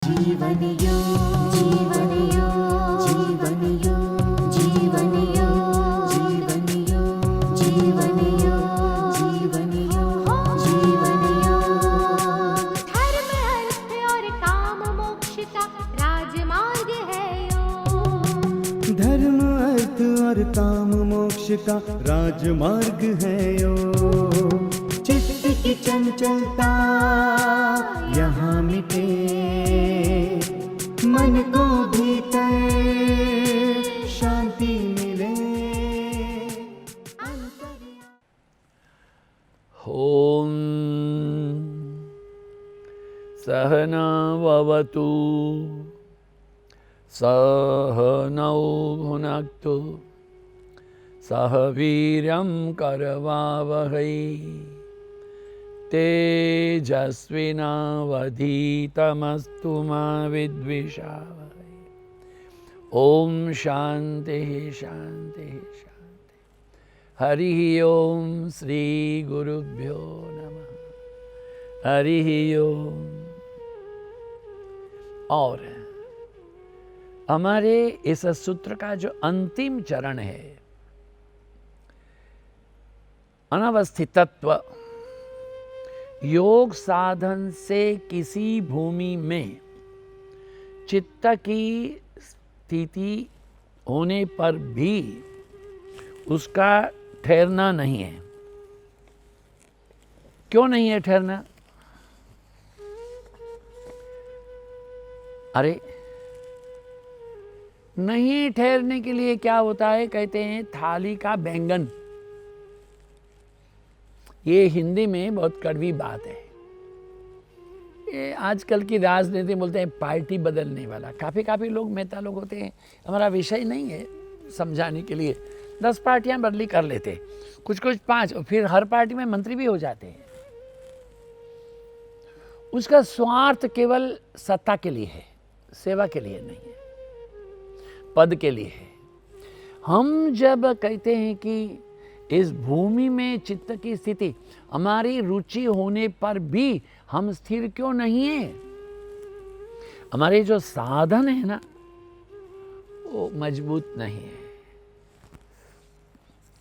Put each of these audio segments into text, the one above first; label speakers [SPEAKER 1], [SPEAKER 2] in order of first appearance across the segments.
[SPEAKER 1] जीवन योग, जीवन योग, जीवन योग, जीवन योग, जीवन योग, जीवन योग, जीवन योग, जीवन योग। धर्म अर्थ और काम मोक्ष का राजमार्ग है योग।
[SPEAKER 2] धर्म अर्थ और काम मोक्ष का राजमार्ग है योग। चित्त की चंचलता यहाँ मिटे, मन को भीतर शांति मिले।
[SPEAKER 3] ओम सहना भवतु सहनौ भुनक्तु सह वीर्यं करवावहै तेजस्विनावधीतमस्तु मा विद्विषावहै। ओम शांति शांति शांति। हरि ओम श्री गुरुभ्यो नमः। हरि ओम। और हमारे इस सूत्र का जो अंतिम चरण है, अनवस्थितत्व, योग साधन से किसी भूमि में चित्त की स्थिति होने पर भी उसका ठहरना नहीं है। क्यों नहीं है ठहरना? अरे नहीं ठहरने के लिए क्या होता है? कहते हैं थाली का बैंगन। ये हिंदी में बहुत कड़वी बात है। ये आजकल की राजनीति बोलते हैं पार्टी बदलने वाला। काफ़ी लोग नेता लोग होते हैं, हमारा विषय नहीं है समझाने के लिए। 10 पार्टियां बदली कर लेते, कुछ 5, और फिर हर पार्टी में मंत्री भी हो जाते हैं। उसका स्वार्थ केवल सत्ता के लिए है, सेवा के लिए नहीं है, पद के लिए है। हम जब कहते हैं कि इस भूमि में चित्त की स्थिति हमारी रुचि होने पर भी हम स्थिर क्यों नहीं है? हमारे जो साधन है ना, वो मजबूत नहीं है।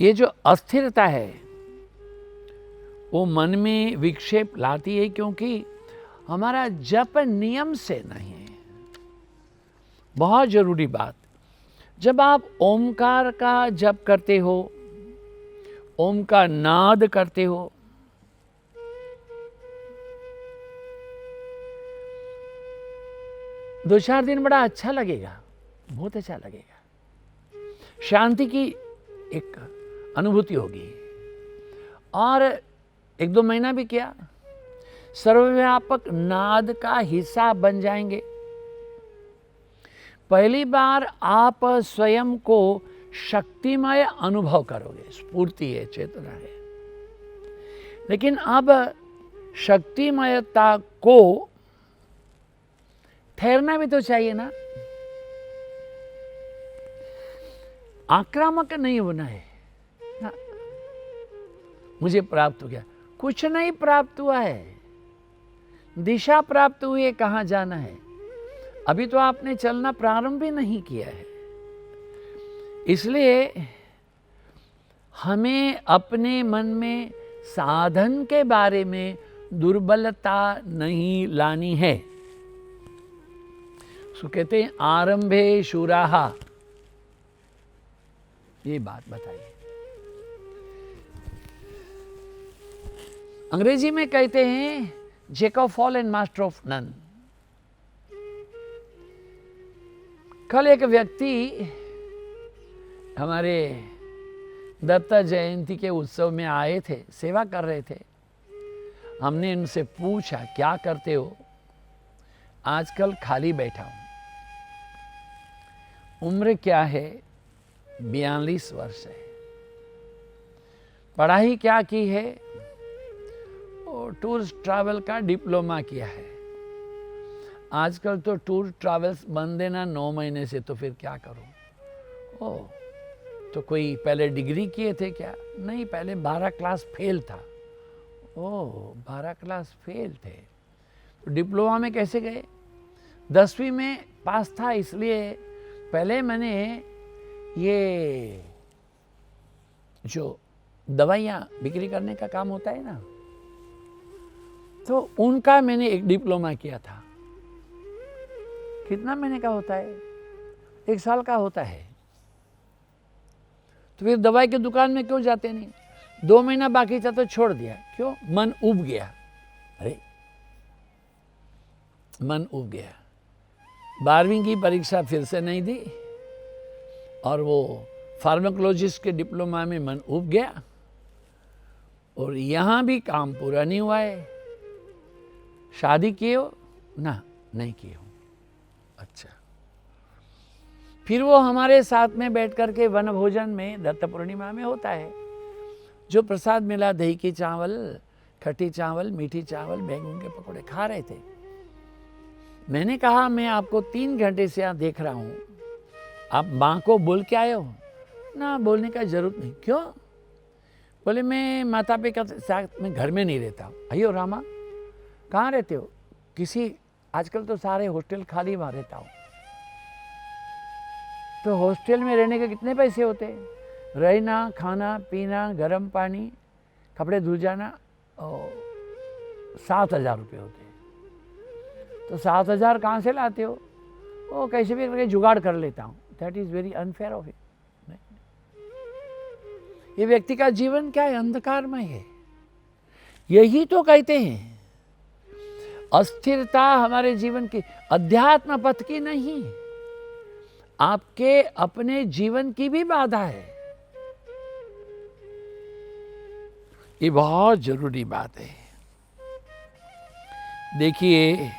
[SPEAKER 3] ये जो अस्थिरता है वो मन में विक्षेप लाती है, क्योंकि हमारा जप नियम से नहीं है। बहुत जरूरी बात, जब आप ओमकार का जप करते हो, ओम का नाद करते हो, दो चार दिन बड़ा अच्छा लगेगा, बहुत अच्छा लगेगा, शांति की एक अनुभूति होगी। और 1-2 महीना भी किया, सर्वव्यापक नाद का हिस्सा बन जाएंगे। पहली बार आप स्वयं को शक्तिमय अनुभव करोगे, स्फूर्ति है, चेतना है। लेकिन अब शक्तिमयता को ठहरना भी तो चाहिए ना, आक्रामक नहीं होना है ना। मुझे प्राप्त हो गया, कुछ नहीं प्राप्त हुआ है, दिशा प्राप्त हुई है, कहाँ जाना है। अभी तो आपने चलना प्रारंभ भी नहीं किया है। इसलिए हमें अपने मन में साधन के बारे में दुर्बलता नहीं लानी है। सो कहते हैं आरंभे शूराहा, ये बात बताइए। अंग्रेजी में कहते हैं jack of all and master of none. कल एक व्यक्ति हमारे दत्त जयंती के उत्सव में आए थे, सेवा कर रहे थे। हमने उनसे पूछा क्या करते हो? आजकल खाली बैठा हूं। उम्र क्या है? 42 वर्ष है। पढ़ाई क्या की है? और टूर्स ट्रैवल का डिप्लोमा किया है। आजकल तो टूर ट्रैवल्स बंद है ना 9 महीने से, तो फिर क्या करूं? ओह, तो कोई पहले डिग्री किए थे क्या? नहीं, पहले 12 क्लास फेल था। ओह, 12 क्लास फेल थे तो डिप्लोमा में कैसे गए? 10वीं में पास था, इसलिए पहले मैंने ये जो दवाइयाँ बिक्री करने का काम होता है ना, तो उनका मैंने एक डिप्लोमा किया था। कितना महीने का होता है? 1 साल का होता है। तो फिर दवाई की दुकान में क्यों जाते नहीं? 2 महीना बाकी था तो छोड़ दिया। क्यों? मन उब गया। अरे मन उब गया। 12वीं की परीक्षा फिर से नहीं दी और वो फार्माकोलॉजिस्ट के डिप्लोमा में मन उब गया और यहाँ भी काम पूरा नहीं हुआ है। शादी किए हो ना? नहीं किए हो। अच्छा, फिर वो हमारे साथ में बैठ कर के वन भोजन में दत्त पूर्णिमा में होता है, जो प्रसाद मिला, दही की चावल, खट्टी चावल, मीठी चावल, बैंगन के पकौड़े खा रहे थे। मैंने कहा मैं आपको 3 घंटे से यहाँ देख रहा हूँ, आप माँ को बोल के आए हो? ना, बोलने का जरूरत नहीं। क्यों? बोले मैं माता पिता के साथ में घर में नहीं रहता हूँ। अयो रामा, कहाँ रहते हो? किसी, आजकल तो सारे हॉस्टल खाली वहाँ रहता हूँ। तो हॉस्टल में रहने के कितने पैसे होते हैं? रहना, खाना पीना, गर्म पानी, कपड़े धुल जाना, 7,000 रुपये होते हैं। तो 7,000 कहाँ से लाते हो? वो कैसे भी करके जुगाड़ कर लेता हूँ। That is very unfair of it. ये व्यक्ति का जीवन क्या है? अंधकारमय है। यही तो कहते हैं अस्थिरता हमारे जीवन की, अध्यात्म पथ की नहीं, आपके अपने जीवन की भी बाधा है। ये बहुत जरूरी बात है। देखिए,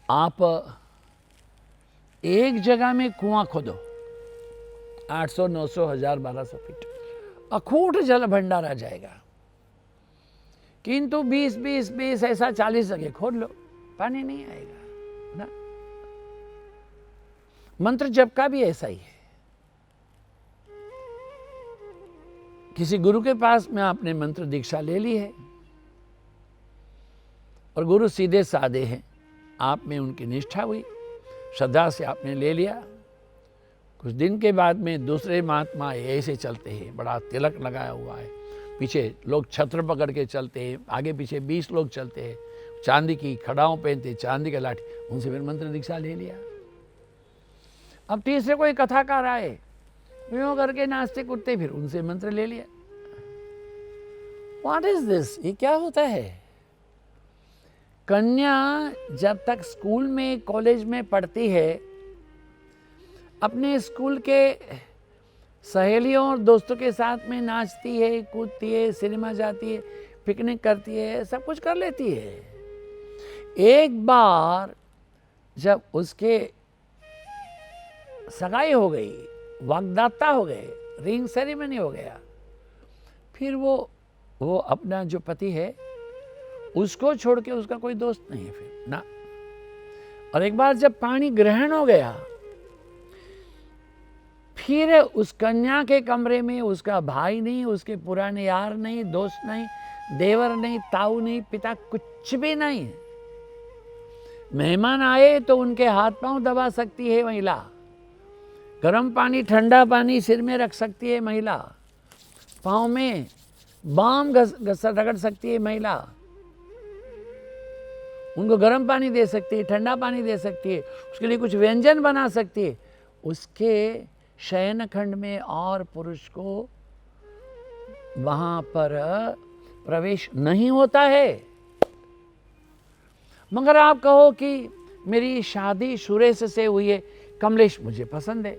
[SPEAKER 3] आप एक जगह में कुआं खोदो, 800, 900, 1000, 1200 फीट, अखूट जल भंडार आ जाएगा। किंतु 20 ऐसा 40 जगह खोद लो, पानी नहीं आएगा ना। मंत्र जप का भी ऐसा ही है। किसी गुरु के पास में आपने मंत्र दीक्षा ले ली है और गुरु सीधे साधे हैं, आप में उनकी निष्ठा हुई, श्रद्धा से आपने ले लिया। कुछ दिन के बाद में दूसरे महात्मा ऐसे चलते हैं, बड़ा तिलक लगाया हुआ है, पीछे लोग छत्र पकड़ के चलते हैं, आगे पीछे 20 लोग चलते हैं, चांदी की खड़ाओं पहनते, चांदी के लाठी, उनसे फिर मंत्र दीक्षा ले लिया। अब तीसरे कोई कथाकार आए, यूं करके नाचते कूदते, फिर उनसे मंत्र ले लिया। What is this? ये क्या होता है? कन्या जब तक स्कूल में, कॉलेज में पढ़ती है, अपने स्कूल के सहेलियों और दोस्तों के साथ में नाचती है, कूदती है, सिनेमा जाती है, पिकनिक करती है, सब कुछ कर लेती है। एक बार जब उसके सगाई हो गई, वाग्दाता हो गए, रिंग सेरेमनी हो गया, फिर वो अपना जो पति है उसको छोड़ के उसका कोई दोस्त नहीं है फिर ना। और एक बार जब पाणी ग्रहण हो गया, फिर उस कन्या के कमरे में उसका भाई नहीं, उसके पुराने यार नहीं, दोस्त नहीं, देवर नहीं, ताऊ नहीं, पिता, कुछ भी नहीं। मेहमान आए तो उनके हाथ पांव दबा सकती है महिला, गर्म पानी, ठंडा पानी सिर में रख सकती है महिला, पांव में बाम रगड़ सकती है महिला, उनको गर्म पानी दे सकती है, ठंडा पानी दे सकती है, उसके लिए कुछ व्यंजन बना सकती है। उसके शयन खंड में और पुरुष को वहां पर प्रवेश नहीं होता है। मगर आप कहो कि मेरी शादी सुरेश से हुई है, कमलेश मुझे पसंद है,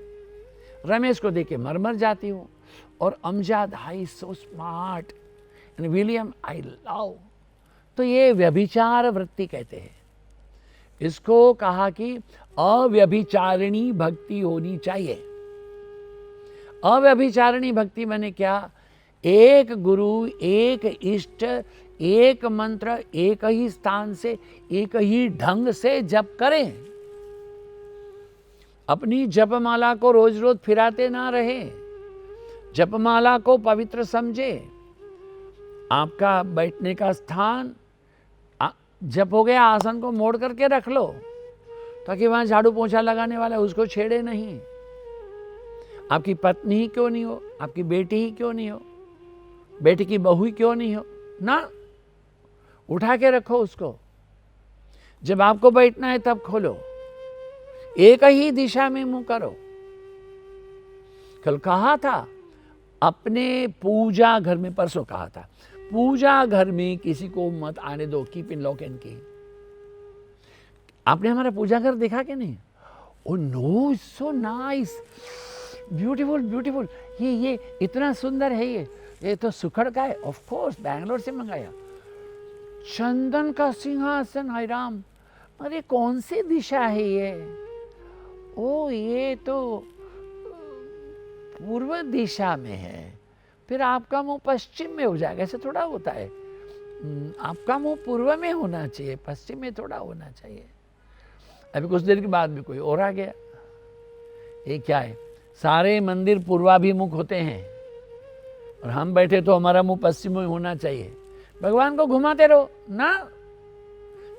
[SPEAKER 3] रमेश को देख के मर जाती हूँ, और Amjad high so smart and William I love, तो ये व्यभिचार वृत्ति कहते हैं। इसको कहा कि अव्यभिचारिणी भक्ति होनी चाहिए। अव्यभिचारिणी भक्ति माने क्या? एक गुरु, एक इष्ट, एक मंत्र, एक ही स्थान से, एक ही ढंग से जप करें। अपनी जपमाला को रोज रोज फिराते ना रहे, जपमाला को पवित्र समझे। आपका बैठने का स्थान जब हो गया आसन को मोड़ करके रख लो, ताकि वहां झाड़ू पोंछा लगाने वाला है उसको छेड़े नहीं। आपकी पत्नी ही क्यों नहीं हो, आपकी बेटी ही क्यों नहीं हो, बेटी की बहू ही क्यों नहीं हो ना, उठा के रखो उसको। जब आपको बैठना है तब खोलो, एक ही दिशा में मुंह करो। कल कहा था अपने पूजा घर में, परसों कहा था, पूजा घर में किसी को मत आने दो, कीप इन लॉक एंड की। आपने हमारा पूजा घर देखा कि नहीं? Oh no, so nice, beautiful beautiful, ये इतना सुंदर है। ये तो सुखड़ का है, ऑफ कोर्स बैंगलोर से मंगाया। चंदन का सिंहासन, हाय राम, अरे कौन सी दिशा है ये? ओ ये तो पूर्व दिशा में है, फिर आपका मुंह पश्चिम में हो जाएगा। ऐसे थोड़ा होता है, आपका मुंह पूर्व में होना चाहिए, पश्चिम में थोड़ा होना चाहिए। अभी कुछ देर के बाद भी कोई और आ गया। ये क्या है? सारे मंदिर पूर्वाभिमुख होते हैं और हम बैठे तो हमारा मुंह पश्चिम में होना चाहिए। भगवान को घुमाते रहो ना।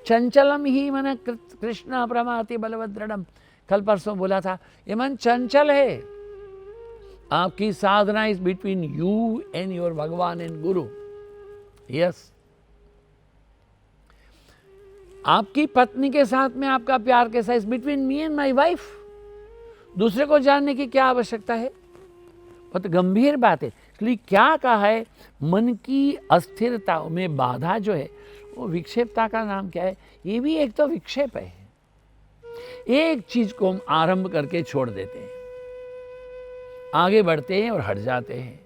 [SPEAKER 3] चंचलम ही मन कृष्ण प्रमाति बलभद्रम, कल परसों बोला था, ये मन चंचल है। आपकी साधना is between you and your भगवान एंड गुरु। यस, आपकी पत्नी के साथ में आपका प्यार कैसा, is between me and my wife. दूसरे को जानने की क्या आवश्यकता है? बहुत गंभीर बात है। इसलिए क्या कहा है, मन की अस्थिरता में बाधा जो है वो विक्षेपता का नाम क्या है? ये भी एक तो विक्षेप है। एक चीज को हम आरंभ करके छोड़ देते हैं, आगे बढ़ते हैं और हट जाते हैं,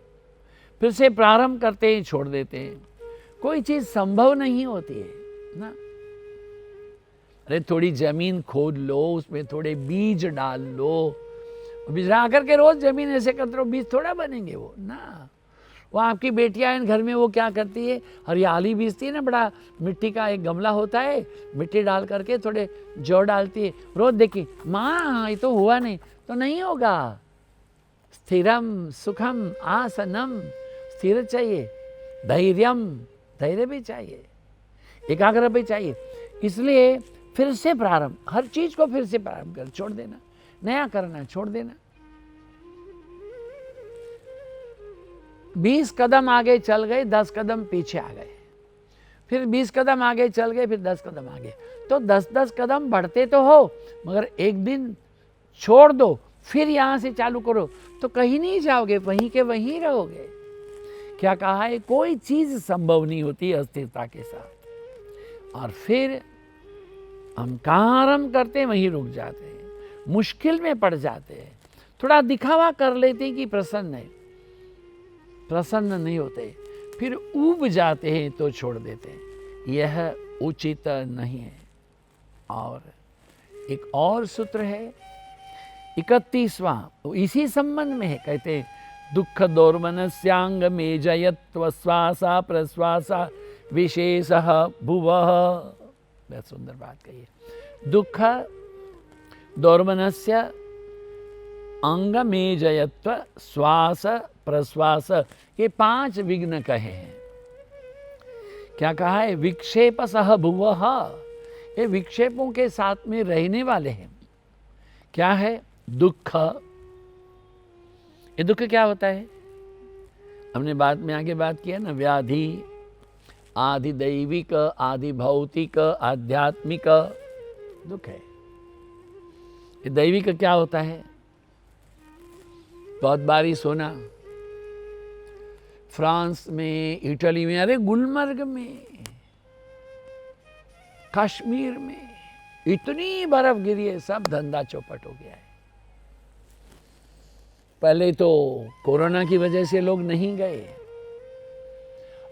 [SPEAKER 3] फिर से प्रारंभ करते हैं, छोड़ देते हैं। कोई चीज संभव नहीं होती है ना। अरे थोड़ी जमीन खोद लो, उसमें थोड़े बीज डाल लो, बीज ला करके रोज जमीन ऐसे करते रहो, बीज थोड़ा बनेंगे वो ना। वो आपकी बेटियां घर में वो क्या करती है, हरियाली बीजती है ना, बड़ा मिट्टी का एक गमला होता है, मिट्टी डाल करके थोड़े जौ डालती है। रोज देखिए, माँ ये तो हुआ नहीं, तो नहीं होगा। स्थिरम सुखम आसनम, स्थिर चाहिए, धैर्यम, धैर्य भी चाहिए, एकाग्र भी चाहिए। इसलिए फिर से प्रारंभ, हर चीज को फिर से प्रारंभ कर, छोड़ देना, नया करना छोड़ देना। 20 कदम आगे चल गए, 10 कदम पीछे आ गए, फिर 20 कदम आगे चल गए, फिर 10 कदम आगे, तो 10-10 कदम बढ़ते तो हो, मगर एक दिन छोड़ दो, फिर यहां से चालू करो, तो कहीं नहीं जाओगे, वहीं के वहीं रहोगे। क्या कहा है, कोई चीज संभव नहीं होती अस्थिरता के साथ। और फिर हम कहाँ आरंभ करते हैं, वहीं रुक जाते हैं, मुश्किल में पड़ जाते हैं। थोड़ा दिखावा कर लेते हैं कि प्रसन्न है, प्रसन्न नहीं होते, फिर ऊब जाते हैं तो छोड़ देते हैं। यह उचित नहीं है। और एक और सूत्र है 31वां, इसी संबंध में है। कहते हैं दुख दौर्मनस्यांग में जयत्व श्वासा प्रश्वासा विशेष भुवः। बहुत सुंदर बात कही है। दुख दौर्मनस्य अंग में जयत्व श्वास प्रश्वास, ये 5 विघ्न कहे हैं। क्या कहा है, विक्षेप सह भुवः, ये विक्षेपों के साथ में रहने वाले हैं। क्या है, दुख। ये दुख क्या होता है, हमने बाद में आगे बात किया ना, व्याधि, आदि दैविक, आदि भौतिक, आध्यात्मिक दुख है। ये दैविक क्या होता है, बहुत बारिश होना, फ्रांस में, इटली में, अरे गुलमर्ग में, कश्मीर में इतनी बर्फ गिरी है, सब धंधा चौपट हो गया है। पहले तो कोरोना की वजह से लोग नहीं गए,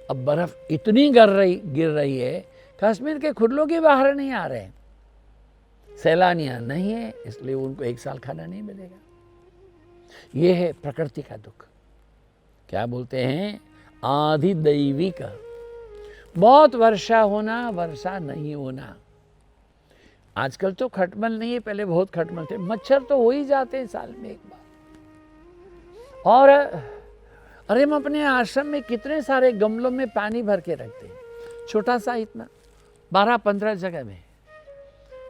[SPEAKER 3] अब बर्फ इतनी गिर रही है, कश्मीर के खुद लोग ही बाहर नहीं आ रहे, सैलानियां नहीं है, इसलिए उनको 1 साल खाना नहीं मिलेगा। ये है प्रकृति का दुख। क्या बोलते हैं, आधि दैविक, बहुत वर्षा होना, वर्षा नहीं होना। आजकल तो खटमल नहीं है, पहले बहुत खटमल थे। मच्छर तो हो ही जाते हैं साल में 1 बार। और अरे हम अपने आश्रम में कितने सारे गमलों में पानी भर के रखते हैं, छोटा सा इतना, 12-15 जगह में।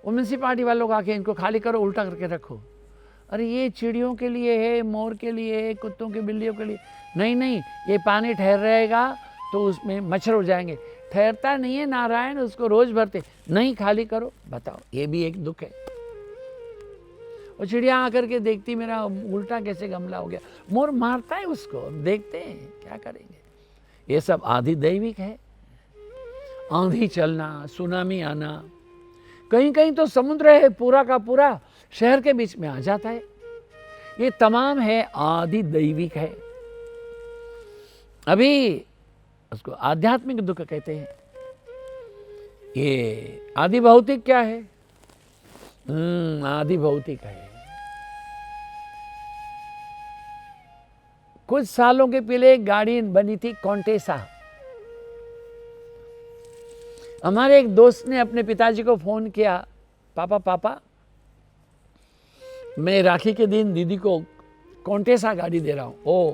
[SPEAKER 3] वो म्यूनसिपालिटी वालों को आके इनको खाली करो, उल्टा करके रखो। अरे ये चिड़ियों के लिए है, मोर के लिए है, कुत्तों के बिल्लियों के लिए। नहीं नहीं, ये पानी ठहर रहेगा तो उसमें मच्छर हो जाएंगे। ठहरता नहीं है नारायण, उसको रोज भरते नहीं, खाली करो। बताओ, ये भी एक दुख है। और चिड़िया आकर के देखती मेरा उल्टा कैसे गमला हो गया, मोर मारता है उसको, देखते हैं क्या करेंगे। ये सब आदि दैविक है। आंधी चलना, सुनामी आना, कहीं कहीं तो समुद्र है पूरा का पूरा शहर के बीच में आ जाता है। ये तमाम है आदि दैविक है। अभी उसको आध्यात्मिक दुख कहते हैं। ये आदि भौतिक क्या है? आदि भौतिक है। कुछ सालों के पहले एक गाड़ी बनी थी कॉन्टेसा। हमारे एक दोस्त ने अपने पिताजी को फोन किया, पापा मैं राखी के दिन दीदी को कॉन्टेसा गाड़ी दे रहा हूँ। ओ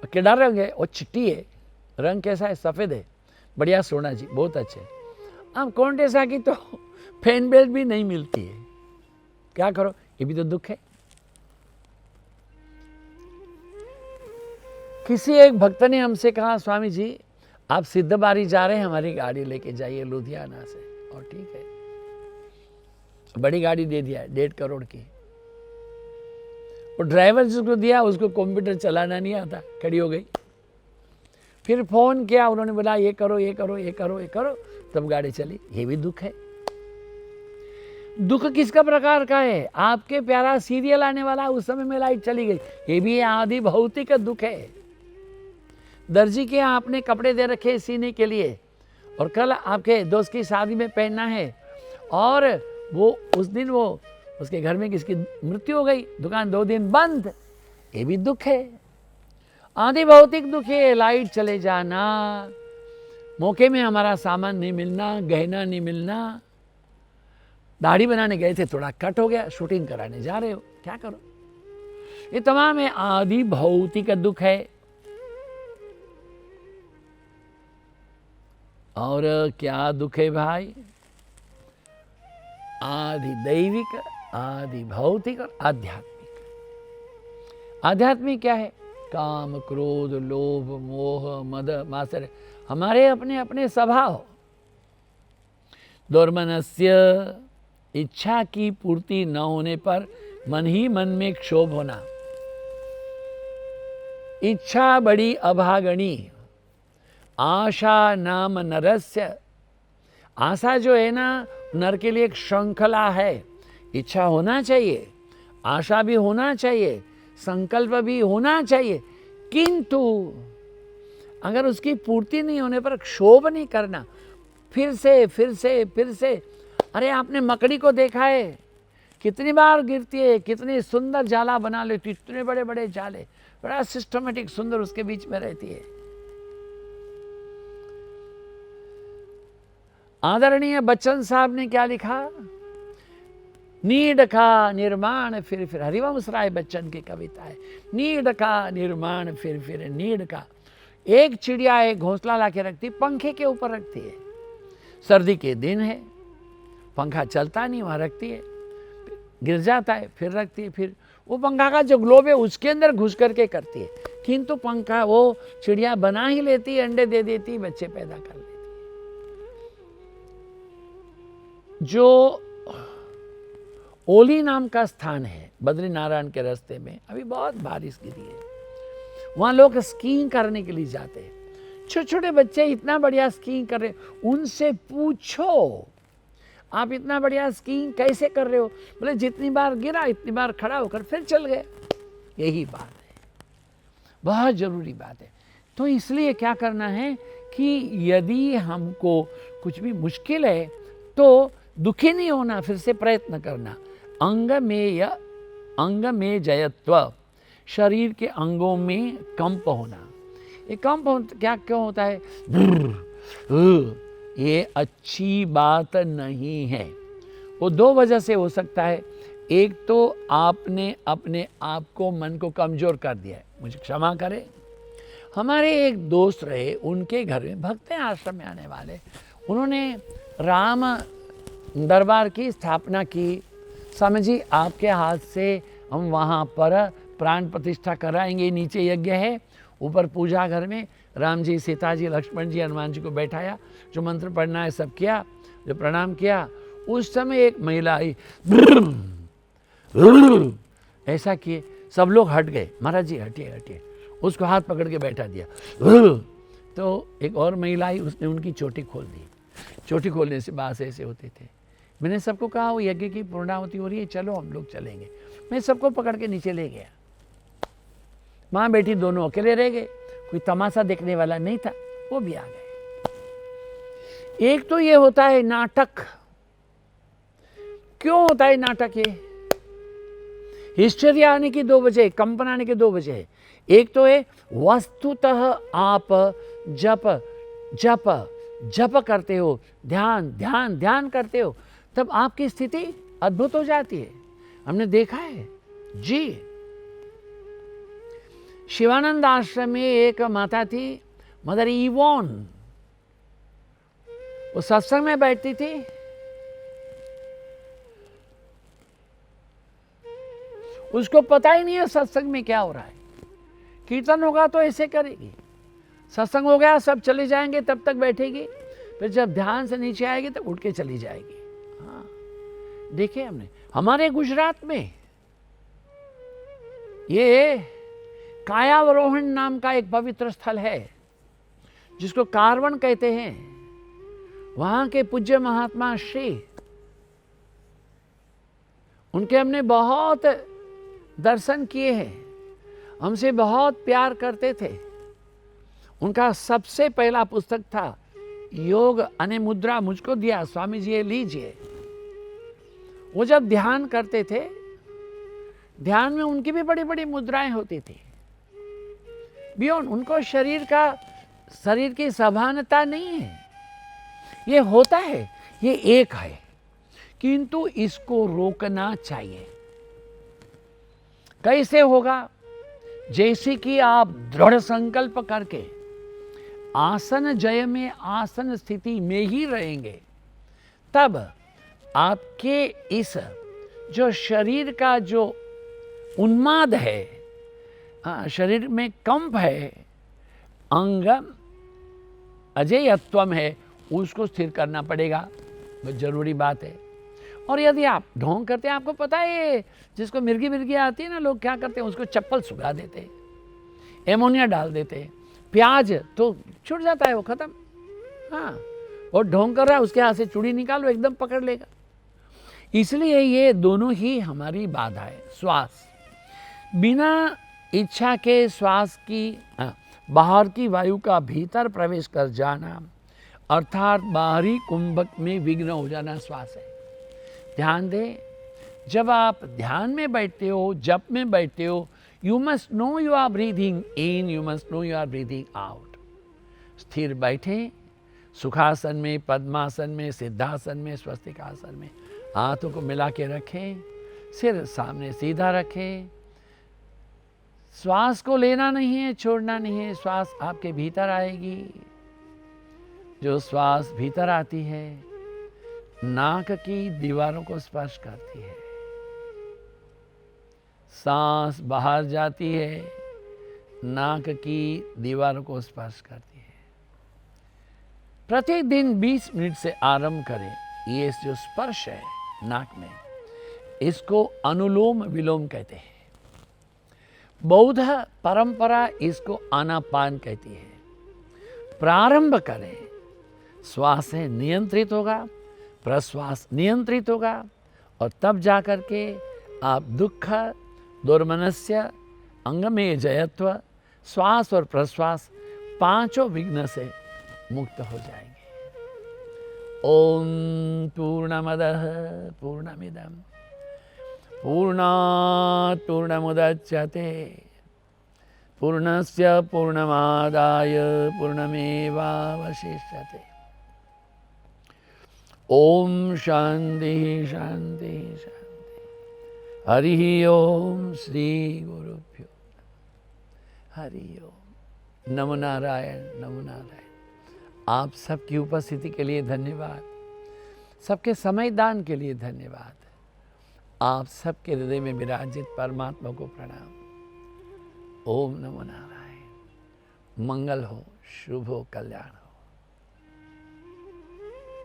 [SPEAKER 3] केड़ा रंग है? वो चिट्टी है। रंग कैसा है? सफ़ेद है। बढ़िया सोना जी, बहुत अच्छे। अब कॉन्टेसा की तो फैन बेल्ट भी नहीं मिलती है, क्या करो? ये भी तो दुख है। किसी एक भक्त ने हमसे कहा, स्वामी जी आप सिद्धबारी जा रहे हैं, हमारी गाड़ी लेके जाइए लुधियाना से। और ठीक है, बड़ी गाड़ी दे दिया 1.5 करोड़ की। वो ड्राइवर जिसको दिया उसको कंप्यूटर चलाना नहीं आता, खड़ी हो गई। फिर फोन किया, उन्होंने बोला ये करो ये करो ये करो ये करो, तब गाड़ी चली। ये भी दुख है। दुख किसका प्रकार का है? आपके प्यारा सीरियल आने वाला, उस समय में लाइट चली गई, ये भी आदि भौतिक दुख है। दर्जी के यहाँ आपने कपड़े दे रखे सीने के लिए, और कल आपके दोस्त की शादी में पहनना है, और वो उस दिन वो उसके घर में किसकी मृत्यु हो गई, दुकान 2 दिन बंद, ये भी दुख है। आदि भौतिक दुख है। लाइट चले जाना, मौके में हमारा सामान नहीं मिलना, गहना नहीं मिलना। दाढ़ी बनाने गए थे, थोड़ा कट हो गया, शूटिंग कराने जा रहे हो, क्या करो? ये तमाम है आदि भौतिक दुख है। और क्या दुख है भाई? आदि दैविक, आदि भौतिक और आध्यात्मिक। आध्यात्मिक क्या है? काम, क्रोध, लोभ, मोह, मद, मात्सर्य, हमारे अपने अपने स्वभाव। दुर्मनस्य, इच्छा की पूर्ति न होने पर मन ही मन में क्षोभ होना। इच्छा बड़ी अभागणी, आशा नाम नरस्य। आशा जो है ना, नर के लिए एक श्रृंखला है। इच्छा होना चाहिए, आशा भी होना चाहिए, संकल्प भी होना चाहिए, किंतु अगर उसकी पूर्ति नहीं होने पर क्षोभ नहीं करना। फिर से। अरे आपने मकड़ी को देखा है, कितनी बार गिरती है, कितनी सुंदर जाला बना लेती, इतने बड़े बड़े जाले, बड़ा सिस्टमेटिक सुंदर उसके बीच में रहती है। आदरणीय बच्चन साहब ने क्या लिखा? नीड का निर्माण फिर हरिवंश राय बच्चन की कविता है। नीड का निर्माण फिर नीड का। एक चिड़िया एक घोंसला लाके रखती, पंखे के ऊपर रखती है। सर्दी के दिन है, पंखा चलता नहीं, वहां रखती है, गिर जाता है, फिर रखती है, फिर वो पंखा का जो ग्लोब है उसके अंदर घुस करके करती है। किंतु पंखा वो चिड़िया बना ही लेती, अंडे दे देती, बच्चे पैदा कर लेती। जो ओली नाम का स्थान है बद्रीनारायण के रास्ते में, अभी बहुत बारिश गिरी है, वहाँ लोग स्कीइंग करने के लिए जाते हैं। छोटे छोटे बच्चे इतना बढ़िया स्कीइंग कर रहे, उनसे पूछो आप इतना बढ़िया स्कीइंग कैसे कर रहे हो? बोले जितनी बार गिरा इतनी बार खड़ा होकर फिर चल गए। यही बात है, बहुत जरूरी बात है। तो इसलिए क्या करना है कि यदि हमको कुछ भी मुश्किल है तो दुखी नहीं होना, फिर से प्रयत्न करना। अंग में जयत्व, शरीर के अंगों में कंप होना। ये कंप क्या क्यों होता है? ये अच्छी बात नहीं है। वो 2 वजह से हो सकता है। एक तो आपने अपने आप को, मन को कमजोर कर दिया है, मुझे क्षमा करें। हमारे एक दोस्त रहे, उनके घर में भक्त हैं, आश्रम में आने वाले, उन्होंने राम दरबार की स्थापना की। स्वामी जी आपके हाथ से हम वहाँ पर प्राण प्रतिष्ठा कराएंगे, नीचे यज्ञ है, ऊपर पूजा घर में राम जी, सीता जी, लक्ष्मण जी, हनुमान जी को बैठाया, जो मंत्र पढ़ना है सब किया, जो प्रणाम किया। उस समय एक महिला आई, ऐसा किए, सब लोग हट गए, महाराज जी हटिए हटिए, उसको हाथ पकड़ के बैठा दिया। तो एक और महिला आई, उसने उनकी चोटी खोल दी। चोटी खोलने से बात ऐसे होते थे। मैंने सबको कहा वो यज्ञ की पूर्णाहुति हो रही है, चलो हम लोग चलेंगे। मैं सबको पकड़ के नीचे ले गया। माँ बेटी दोनों अकेले रह गए, कोई तमाशा देखने वाला नहीं था, वो भी आ गए। एक तो ये होता है नाटक। क्यों होता है नाटक? ये हिस्टेरिया आने की दो वजह, कंपन आने की दो वजह है। एक तो है वस्तुतः आप जप जप जप करते हो, ध्यान ध्यान ध्यान करते हो, तब आपकी स्थिति अद्भुत हो जाती है। हमने देखा है जी। शिवानंद आश्रम में एक माता थी, मदर इवॉन, वो सत्संग में बैठती थी। उसको पता ही नहीं है सत्संग में क्या हो रहा है। कीर्तन होगा तो ऐसे करेगी, सत्संग हो गया सब चले जाएंगे तब तक बैठेगी, फिर जब ध्यान से नीचे आएगी तब उठ के चली जाएगी। हाँ, देखिए हमने हमारे गुजरात में ये कायावरोहण नाम का एक पवित्र स्थल है, जिसको कारवण कहते हैं। वहां के पूज्य महात्मा श्री, उनके हमने बहुत दर्शन किए हैं, हमसे बहुत प्यार करते थे। उनका सबसे पहला पुस्तक था योग अने मुद्रा, मुझको दिया स्वामी जी, ये लीजिए। वो जब ध्यान करते थे, ध्यान में उनकी भी बड़ी बड़ी मुद्राएं होती थी। बियॉन्ड उनको शरीर की सभानता नहीं है, ये होता है, ये एक है, किंतु इसको रोकना चाहिए। कैसे होगा? जैसे कि आप दृढ़ संकल्प करके आसन जय में, आसन स्थिति में ही रहेंगे, तब आपके इस जो शरीर का जो उन्माद है, शरीर में कंप है, अंग अजेयत्वम है, उसको स्थिर करना पड़ेगा, बहुत जरूरी बात है। और यदि आप ढोंग करते हैं, आपको पता है जिसको मिर्गी मिर्गी आती है ना, लोग क्या करते हैं, उसको चप्पल सुखा देते हैं, एमोनिया डाल देते हैं, प्याज तो छूट जाता है, वो खत्म। हाँ, और ढोंग कर रहा है, उसके हाथ से चूड़ी निकालो, एकदम पकड़ लेगा। इसलिए ये दोनों ही हमारी बाधा है। श्वास, बिना इच्छा के श्वास की बाहर की वायु का भीतर प्रवेश कर जाना, अर्थात बाहरी कुंभक में विघ्न हो जाना श्वास है। ध्यान दें, जब आप ध्यान में बैठते हो, जप में बैठते हो, you must know you are breathing in, you must know you are breathing out. स्थिर बैठे, सुखासन में, पद्मासन में, सिद्धासन में, स्वस्तिकासन में, हाथों को मिला के रखें, सिर सामने सीधा रखें। श्वास को लेना नहीं है, छोड़ना नहीं है, श्वास आपके भीतर आएगी। जो श्वास भीतर आती है, नाक की दीवारों को स्पर्श करती है, सांस बाहर जाती है, नाक की दीवारों को स्पर्श करती है। प्रतिदिन 20 मिनट से आरंभ करें। ये जो स्पर्श है नाक में, इसको अनुलोम विलोम कहते हैं। बौद्ध परंपरा इसको आनापान कहती है। प्रारंभ करें, श्वास से नियंत्रित होगा, प्रश्वास नियंत्रित होगा, और तब जाकर के आप दुख, दुर्मनस्य, अंग में जयत्व, श्वास और प्रश्वास पांचों विघ्न से मुक्त हो जाएंगे। ओम पूर्णमदः पूर्णमिदं पूर्णात् पूर्णमुदच्यते पूर्णस्य पूर्णमादाय पूर्णमेवावशिष्यते। ओम शांति शांति शांति। हरि ओम श्री गुरुभ्यो हरि ओम। नमो नारायण, नमो नारायण। आप सबकी उपस्थिति के लिए धन्यवाद, सबके समय दान के लिए धन्यवाद। आप सबके हृदय में विराजित परमात्मा को प्रणाम। ओम नमो नारायण। मंगल हो, शुभ हो, कल्याण हो।